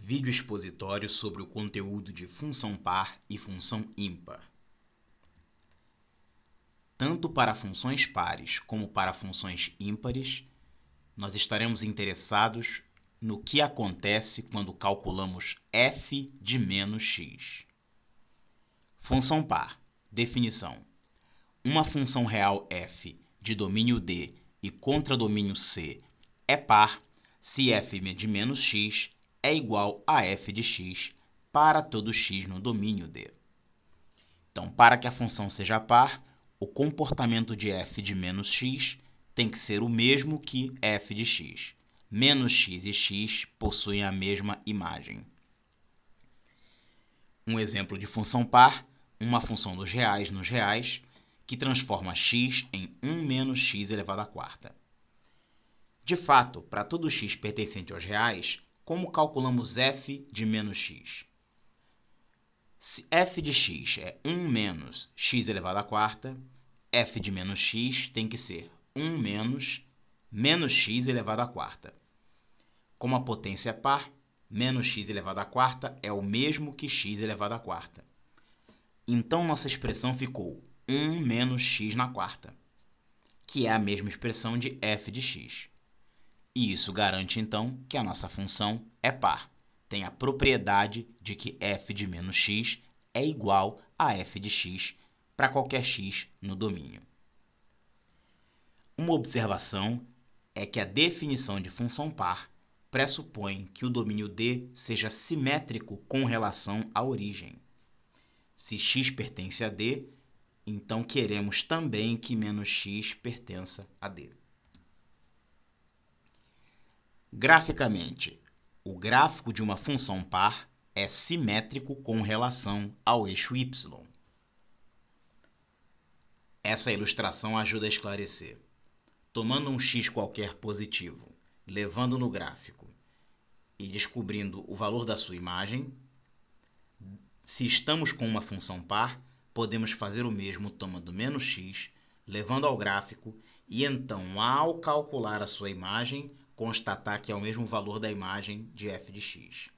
Vídeo expositório sobre o conteúdo de função par e função ímpar. Tanto para funções pares como para funções ímpares, nós estaremos interessados no que acontece quando calculamos f de menos x. Função par. Definição. Uma função real f de domínio D e contradomínio C é par se f de menos x é igual a f de x para todo x no domínio D. Então, para que a função seja par, o comportamento de f de menos x tem que ser o mesmo que f de x. Menos x e x possuem a mesma imagem. Um exemplo de função par, uma função dos reais nos reais, que transforma x em 1 menos x elevado à quarta. De fato, para todo x pertencente aos reais, como calculamos f de menos x? Se f de x é 1 menos x elevado à quarta, f de menos x tem que ser 1 menos x elevado à quarta. Como a potência é par, menos x elevado à quarta é o mesmo que x elevado à quarta. Então, nossa expressão ficou 1 menos x na quarta, que é a mesma expressão de f de x. E isso garante, então, que a nossa função é par. Tem a propriedade de que f de menos x é igual a f de x para qualquer x no domínio. Uma observação é que a definição de função par pressupõe que o domínio D seja simétrico com relação à origem. Se x pertence a D, então queremos também que menos x pertença a D. Graficamente, o gráfico de uma função par é simétrico com relação ao eixo y. Essa ilustração ajuda a esclarecer. Tomando um x qualquer positivo, levando no gráfico e descobrindo o valor da sua imagem, se estamos com uma função par, podemos fazer o mesmo tomando menos x, levando ao gráfico e então, ao calcular a sua imagem, constatar que é o mesmo valor da imagem de f de x.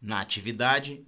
Na atividade,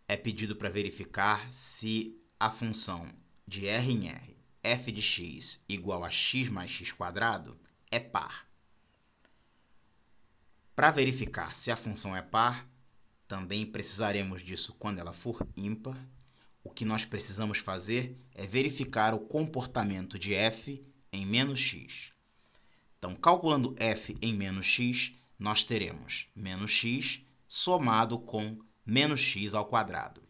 é pedido para verificar se a função de R em R, f de x igual a x mais x quadrado, é par. Para verificar se a função é par, também precisaremos disso quando ela for ímpar. O que nós precisamos fazer é verificar o comportamento de f em menos x. Então, calculando f em menos x, nós teremos menos x somado com menos x ao quadrado.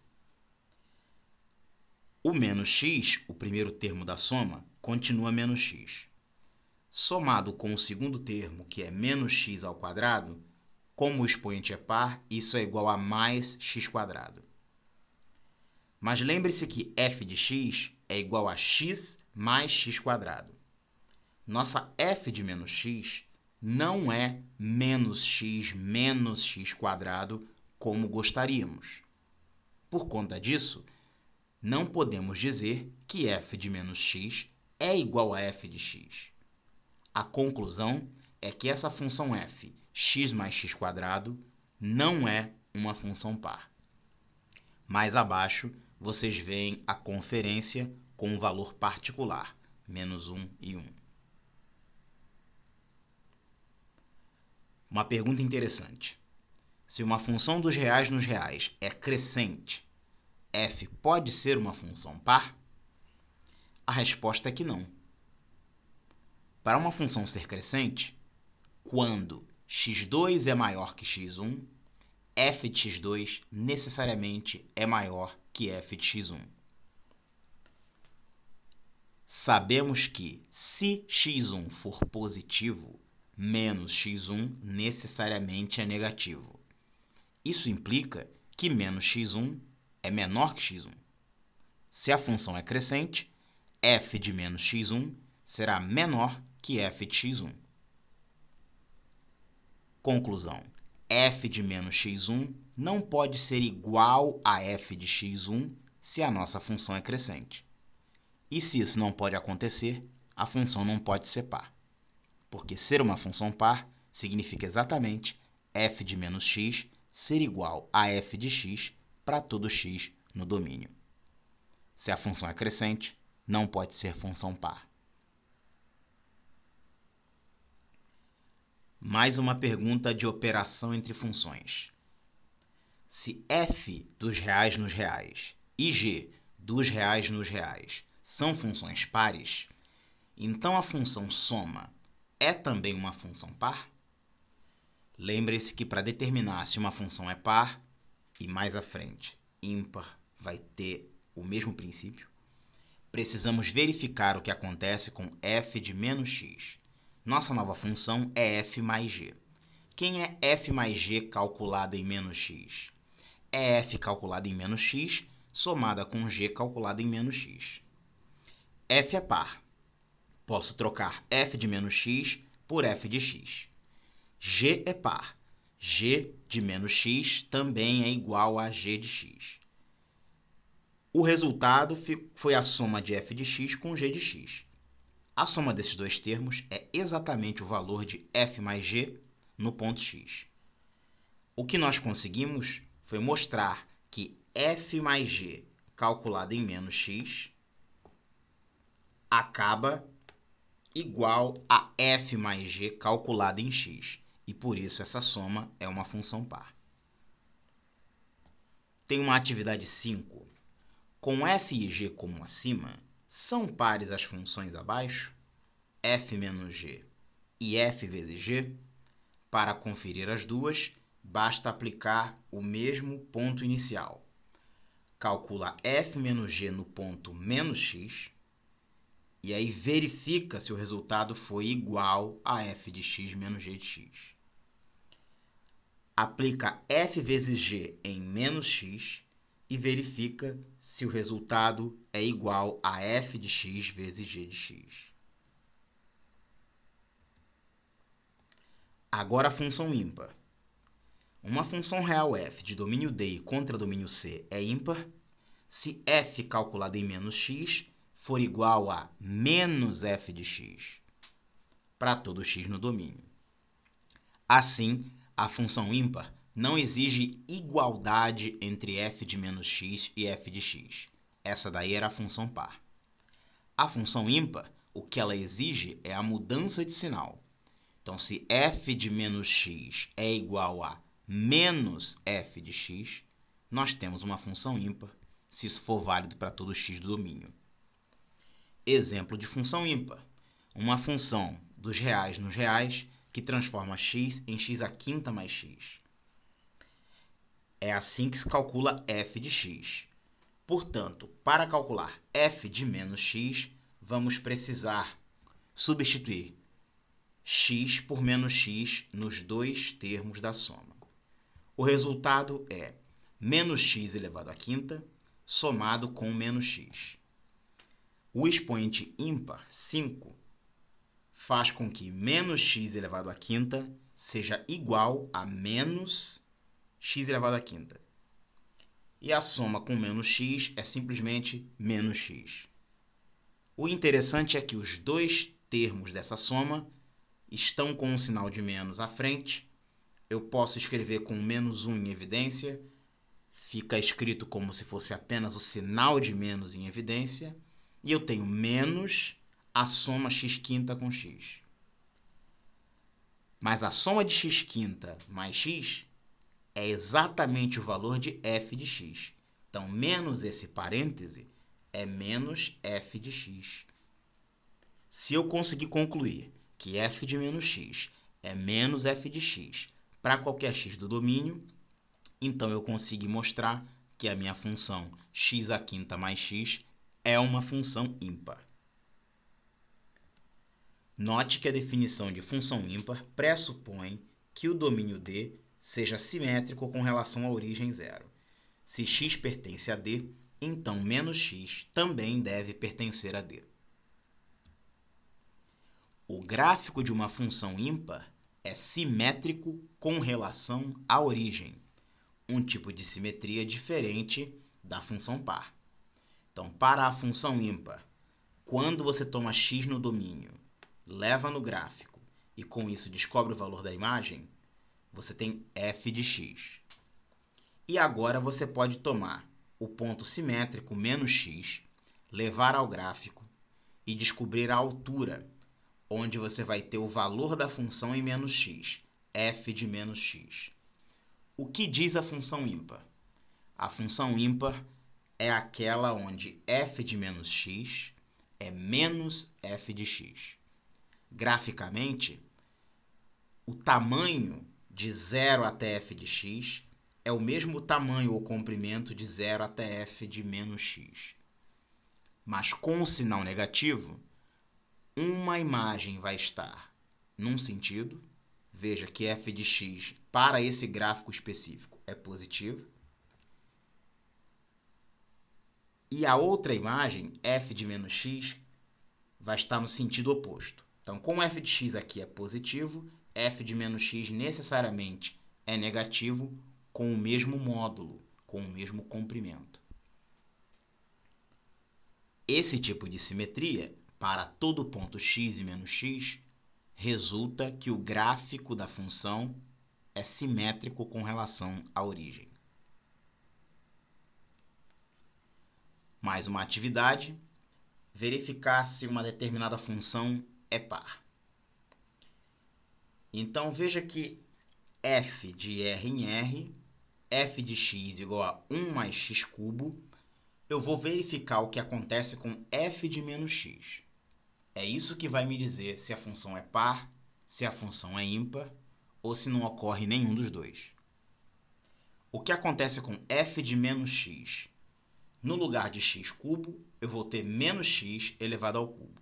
O menos x, o primeiro termo da soma, continua menos x. Somado com o segundo termo, que é menos x ao quadrado, como o expoente é par, isso é igual a mais x quadrado. Mas lembre-se que f de x é igual a x mais x quadrado. Nossa f de menos x não é menos x quadrado como gostaríamos. Por conta disso, não podemos dizer que f de menos x é igual a f de x. A conclusão é que essa função f, x mais x quadrado, não é uma função par. Mais abaixo, vocês veem a conferência com um valor particular, menos 1 e 1. Uma pergunta interessante. Se uma função dos reais nos reais é crescente, f pode ser uma função par? A resposta é que não. Para uma função ser crescente, quando x2 é maior que x1, f de x2 necessariamente é maior que f de x1. Sabemos que, se x1 for positivo, menos x1 necessariamente é negativo. Isso implica que menos x1 é menor que x1. Se a função é crescente, f de menos x1 será menor que f de x1. Conclusão. F de menos x1 não pode ser igual a f de x1 se a nossa função é crescente. E se isso não pode acontecer, a função não pode ser par. porque ser uma função par significa exatamente f de menos x ser igual a f de x para todo x no domínio. Se a função é crescente, não pode ser função par. Mais uma pergunta de operação entre funções. Se f dos reais nos reais e g dos reais nos reais são funções pares, então a função soma é também uma função par? Lembre-se que para determinar se uma função é par, e mais à frente, ímpar vai ter o mesmo princípio, precisamos verificar o que acontece com f de menos x. Nossa nova função é f mais g. Quem é f mais g calculada em menos x? É f calculada em menos x somada com g calculada em menos x. f é par. Posso trocar f de menos x por f de x. G é par. G de menos x também é igual a g de x. O resultado foi a soma de f de x com g de x. A soma desses dois termos é exatamente o valor de f mais g no ponto x. O que nós conseguimos foi mostrar que f mais g calculado em menos x acaba igual a f mais g calculado em x. E por isso essa soma é uma função par. Tem uma atividade 5. Com f e g como acima, são pares as funções abaixo? F menos g e f vezes g? Para conferir as duas, basta aplicar o mesmo ponto inicial. Calcula f menos g no ponto menos x e aí verifica se o resultado foi igual a f de x menos g de x. Aplica f vezes g em menos x e verifica se o resultado é igual a f de x vezes g de x. Agora a função ímpar. Uma função real f de domínio D e contra domínio C é ímpar se f calculado em menos x for igual a menos f de x para todo x no domínio. Assim, a função ímpar não exige igualdade entre f de menos x e f de x. Essa daí era a função par. A função ímpar, o que ela exige é a mudança de sinal. Então, se f de menos x é igual a menos f de x, nós temos uma função ímpar, se isso for válido para todo x do domínio. Exemplo de função ímpar. Uma função dos reais nos reais que transforma x em x à quinta mais x. É assim que se calcula f de x. Portanto, para calcular f de menos x, vamos precisar substituir x por menos x nos dois termos da soma. O resultado é menos x elevado à quinta somado com menos x. O expoente ímpar, 5, faz com que menos x elevado à quinta seja igual a menos x elevado à quinta. E a soma com menos x é simplesmente menos x. O interessante é que os dois termos dessa soma estão com um sinal de menos à frente. Eu posso escrever com menos 1 em evidência. Fica escrito como se fosse apenas o sinal de menos em evidência. E eu tenho menos a soma x quinta com x. Mas a soma de x quinta mais x é exatamente o valor de f de x. Então, menos esse parêntese é menos f de x. Se eu conseguir concluir que f de menos x é menos f de x para qualquer x do domínio, então eu consigo mostrar que a minha função x à quinta mais x é uma função ímpar. Note que a definição de função ímpar pressupõe que o domínio D seja simétrico com relação à origem zero. Se x pertence a D, então menos x também deve pertencer a D. O gráfico de uma função ímpar é simétrico com relação à origem, um tipo de simetria diferente da função par. Então, para a função ímpar, quando você toma x no domínio, leva no gráfico e com isso descobre o valor da imagem, você tem f de x. E agora você pode tomar o ponto simétrico menos x, levar ao gráfico e descobrir a altura, onde você vai ter o valor da função em menos x, f de menos x. O que diz a função ímpar? A função ímpar é aquela onde f de menos x é menos f de x. Graficamente, o tamanho de 0 até f de x é o mesmo tamanho ou comprimento de 0 até f de menos x. Mas com o sinal negativo, uma imagem vai estar num sentido, veja que f de x para esse gráfico específico é positivo, e a outra imagem, f de menos x, vai estar no sentido oposto. Então, como f de x aqui é positivo, f de menos x necessariamente é negativo com o mesmo módulo, com o mesmo comprimento. Esse tipo de simetria, para todo ponto x e menos x, resulta que o gráfico da função é simétrico com relação à origem. Mais uma atividade, verificar se uma determinada função é par. Então, veja que f de r em r, f de x igual a 1 mais x cubo, eu vou verificar o que acontece com f de menos x. É isso que vai me dizer se a função é par, se a função é ímpar, ou se não ocorre nenhum dos dois. O que acontece com f de menos x? No lugar de x cubo, eu vou ter menos x elevado ao cubo.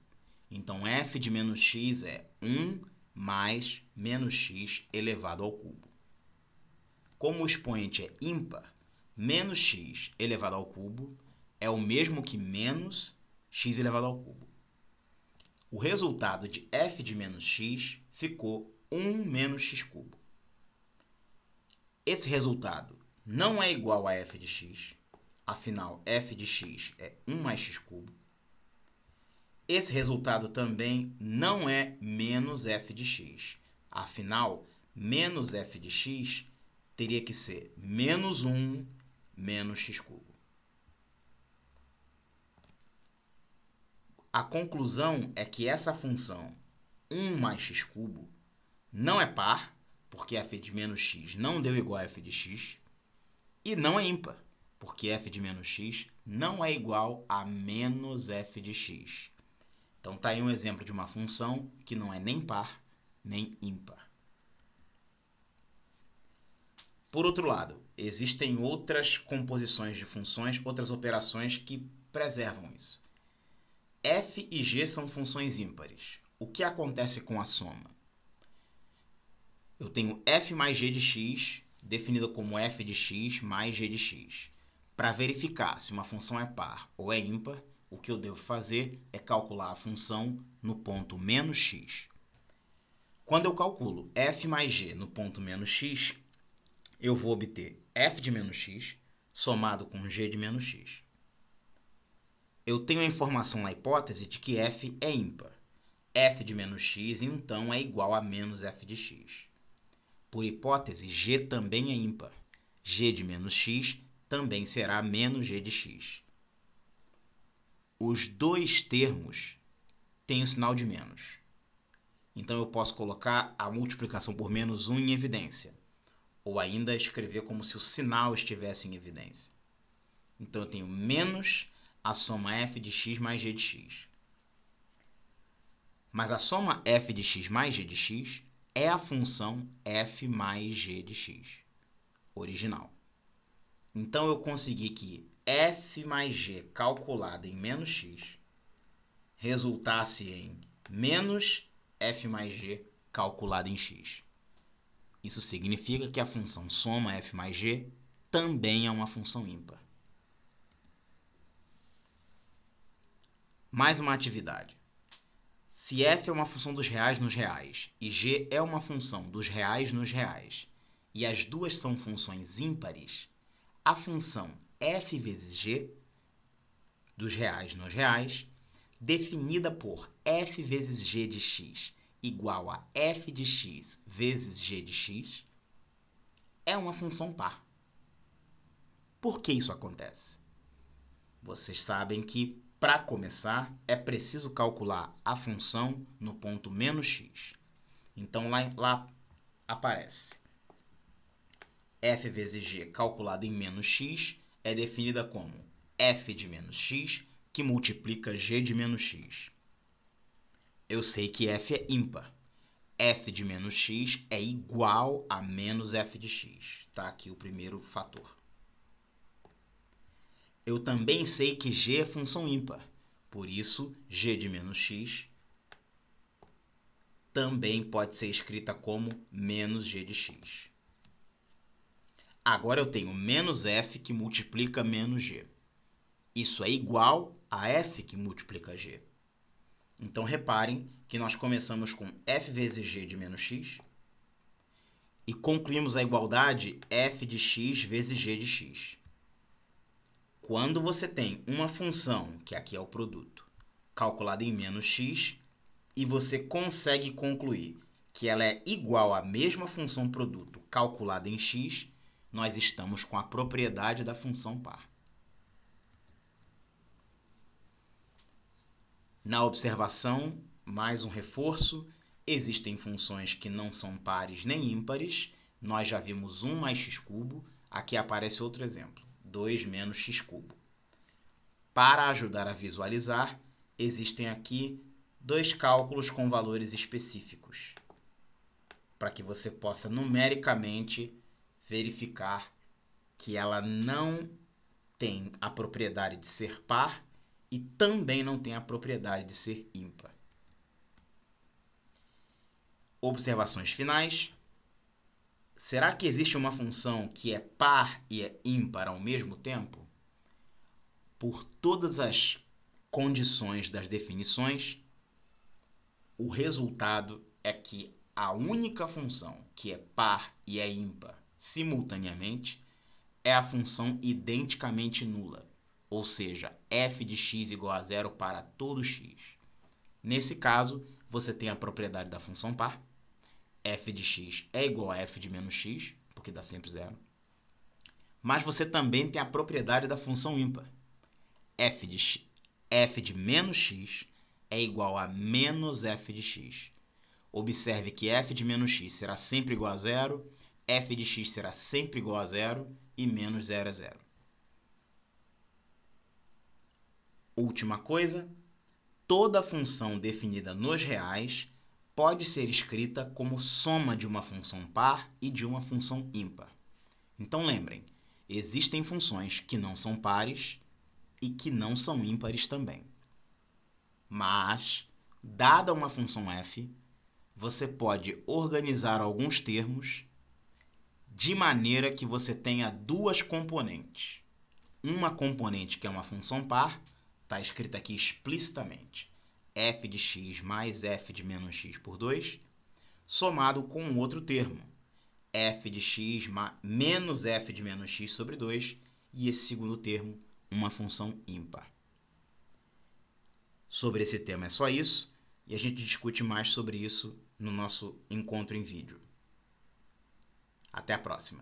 Então, f de menos x é 1 mais menos x elevado ao cubo. Como o expoente é ímpar, menos x elevado ao cubo é o mesmo que menos x elevado ao cubo. O resultado de f de menos x ficou 1 menos x cubo. Esse resultado não é igual a f de x, afinal, f de x é 1 mais x cubo. Esse resultado também não é menos f de x, afinal, menos f de x teria que ser menos 1 menos x cubo. A conclusão é que essa função 1 mais x cubo não é par, porque f de menos x não deu igual a f de x, e não é ímpar, porque f de menos x não é igual a menos f de x. Então, está aí um exemplo de uma função que não é nem par, nem ímpar. Por outro lado, existem outras composições de funções, outras operações que preservam isso. F e g são funções ímpares. O que acontece com a soma? Eu tenho f mais g de x, definida como f de x mais g de x. Para verificar se uma função é par ou é ímpar, o que eu devo fazer é calcular a função no ponto menos x. Quando eu calculo f mais g no ponto menos x, eu vou obter f de menos x somado com g de menos x. Eu tenho a informação na hipótese de que f é ímpar. F de menos x, então, é igual a menos f de x. Por hipótese, g também é ímpar. G de menos x também será menos g de x. Os dois termos têm o sinal de menos. Então, eu posso colocar a multiplicação por menos 1 em evidência. Ou ainda escrever como se o sinal estivesse em evidência. Então, eu tenho menos a soma f de x mais g de x. Mas a soma f de x mais g de x é a função f mais g de x, original. Então, eu consegui que f mais g calculado em menos x resultasse em menos f mais g calculado em x. Isso significa que a função soma f mais g também é uma função ímpar. Mais uma atividade. Se f é uma função dos reais nos reais e g é uma função dos reais nos reais, e as duas são funções ímpares, a função f vezes g dos reais nos reais, definida por f vezes g de x igual a f de x vezes g de x é uma função par. Por que isso acontece? Vocês sabem que, para começar, é preciso calcular a função no ponto menos x. Então, lá aparece f vezes g calculada em menos x é definida como f de menos x que multiplica g de menos x. Eu sei que f é ímpar. F de menos x é igual a menos f de x. Está aqui o primeiro fator. Eu também sei que g é função ímpar. Por isso, g de menos x também pode ser escrita como menos g de x. Agora eu tenho menos f que multiplica menos g. Isso é igual a f que multiplica g. Então, reparem que nós começamos com f vezes g de menos x e concluímos a igualdade f de x vezes g de x. Quando você tem uma função, que aqui é o produto, calculada em menos x, e você consegue concluir que ela é igual à mesma função produto calculada em x, nós estamos com a propriedade da função par. Na observação, mais um reforço, existem funções que não são pares nem ímpares. Nós já vimos 1 mais x cubo, aqui aparece outro exemplo, 2 menos x cubo. Para ajudar a visualizar, existem aqui 2 cálculos com valores específicos, para que você possa numericamente verificar que ela não tem a propriedade de ser par e também não tem a propriedade de ser ímpar. Observações finais. Será que existe uma função que é par e é ímpar ao mesmo tempo? Por todas as condições das definições, o resultado é que a única função que é par e é ímpar simultaneamente é a função identicamente nula, ou seja, f de x igual a zero para todo x. Nesse caso, você tem a propriedade da função par, f de x é igual a f de menos x, porque dá sempre zero. Mas você também tem a propriedade da função ímpar, f de menos x é igual a menos f de x. Observe que f de menos x será sempre igual a zero, f de x será sempre igual a zero e menos zero é zero. Última coisa, toda função definida nos reais pode ser escrita como soma de uma função par e de uma função ímpar. Então lembrem, existem funções que não são pares e que não são ímpares também. Mas, dada uma função f, você pode organizar alguns termos de maneira que você tenha 2 componentes. Uma componente que é uma função par, está escrita aqui explicitamente, f de x mais f de menos x por 2, somado com outro termo, f de x menos f de menos x sobre 2, e esse segundo termo, uma função ímpar. Sobre esse tema é só isso, e a gente discute mais sobre isso no nosso encontro em vídeo. Até a próxima!